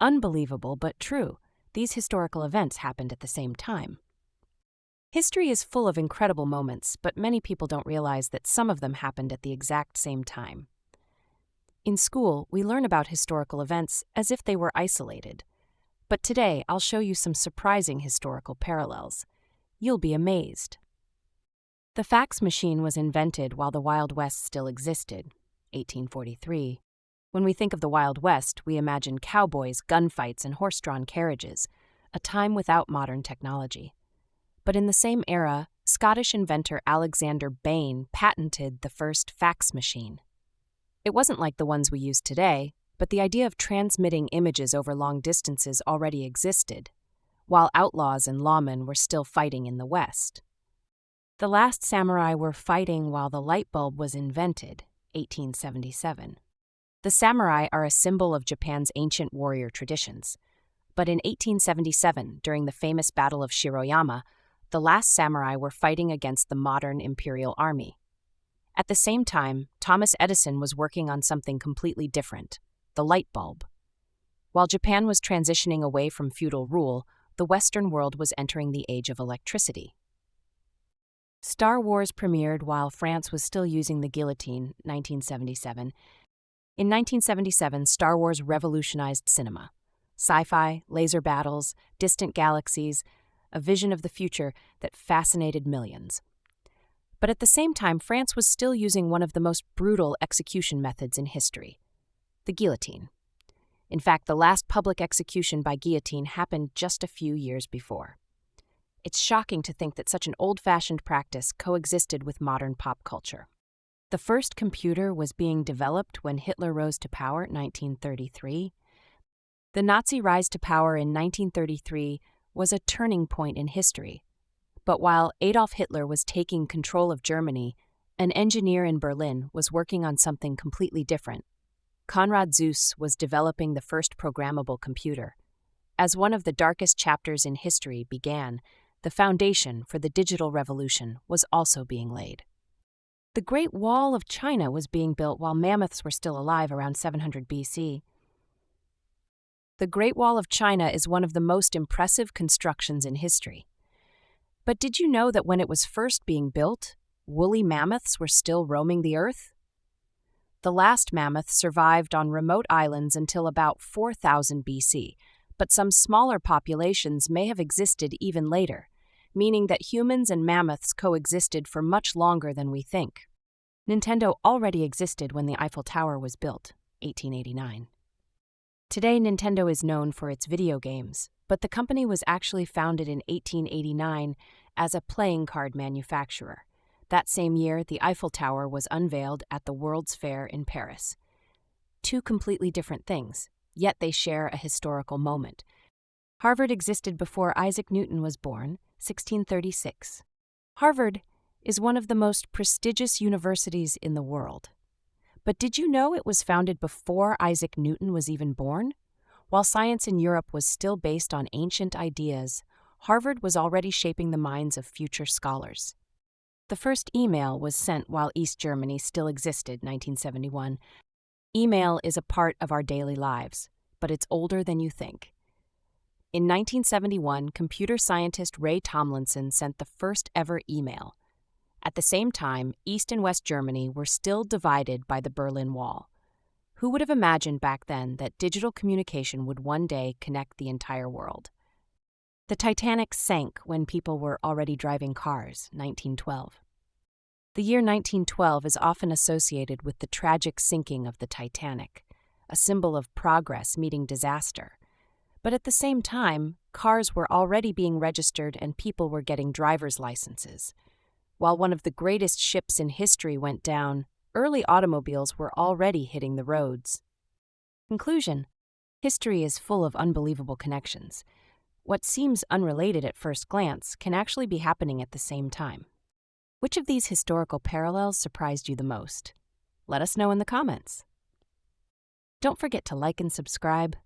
Unbelievable, but true. These historical events happened at the same time. History is full of incredible moments, but many people don't realize that some of them happened at the exact same time. In school, we learn about historical events as if they were isolated. But today, I'll show you some surprising historical parallels. You'll be amazed. The fax machine was invented while the Wild West still existed, 1843. When we think of the Wild West, we imagine cowboys, gunfights, and horse-drawn carriages, a time without modern technology. But in the same era, Scottish inventor Alexander Bain patented the first fax machine. It wasn't like the ones we use today, but the idea of transmitting images over long distances already existed, while outlaws and lawmen were still fighting in the West. The last samurai were fighting while the light bulb was invented, 1877. The samurai are a symbol of Japan's ancient warrior traditions. But in 1877, during the famous Battle of Shiroyama, the last samurai were fighting against the modern imperial army. At the same time, Thomas Edison was working on something completely different, the light bulb. While Japan was transitioning away from feudal rule, the Western world was entering the age of electricity. Star Wars premiered while France was still using the guillotine, 1977. In 1977, Star Wars revolutionized cinema. Sci-fi, laser battles, distant galaxies, a vision of the future that fascinated millions. But at the same time, France was still using one of the most brutal execution methods in history, the guillotine. In fact, the last public execution by guillotine happened just a few years before. It's shocking to think that such an old-fashioned practice coexisted with modern pop culture. The first computer was being developed when Hitler rose to power in 1933. The Nazi rise to power in 1933 was a turning point in history. But while Adolf Hitler was taking control of Germany, an engineer in Berlin was working on something completely different. Konrad Zuse was developing the first programmable computer. As one of the darkest chapters in history began, the foundation for the digital revolution was also being laid. The Great Wall of China was being built while mammoths were still alive around 700 BC. The Great Wall of China is one of the most impressive constructions in history. But did you know that when it was first being built, woolly mammoths were still roaming the earth? The last mammoth survived on remote islands until about 4000 BC, but some smaller populations may have existed even later, meaning that humans and mammoths coexisted for much longer than we think. Nintendo already existed when the Eiffel Tower was built, 1889. Today, Nintendo is known for its video games, but the company was actually founded in 1889 as a playing card manufacturer. That same year, the Eiffel Tower was unveiled at the World's Fair in Paris. Two completely different things, yet they share a historical moment. Harvard existed before Isaac Newton was born, 1636. Harvard is one of the most prestigious universities in the world. But did you know it was founded before Isaac Newton was even born? While science in Europe was still based on ancient ideas, Harvard was already shaping the minds of future scholars. The first email was sent while East Germany still existed, 1971. Email is a part of our daily lives, but it's older than you think. In 1971, computer scientist Ray Tomlinson sent the first ever email. At the same time, East and West Germany were still divided by the Berlin Wall. Who would have imagined back then that digital communication would one day connect the entire world? The Titanic sank when people were already driving cars, 1912. The year 1912 is often associated with the tragic sinking of the Titanic, a symbol of progress meeting disaster. But at the same time, cars were already being registered and people were getting driver's licenses. While one of the greatest ships in history went down, early automobiles were already hitting the roads. Conclusion: history is full of unbelievable connections. What seems unrelated at first glance can actually be happening at the same time. Which of these historical parallels surprised you the most? Let us know in the comments. Don't forget to like and subscribe.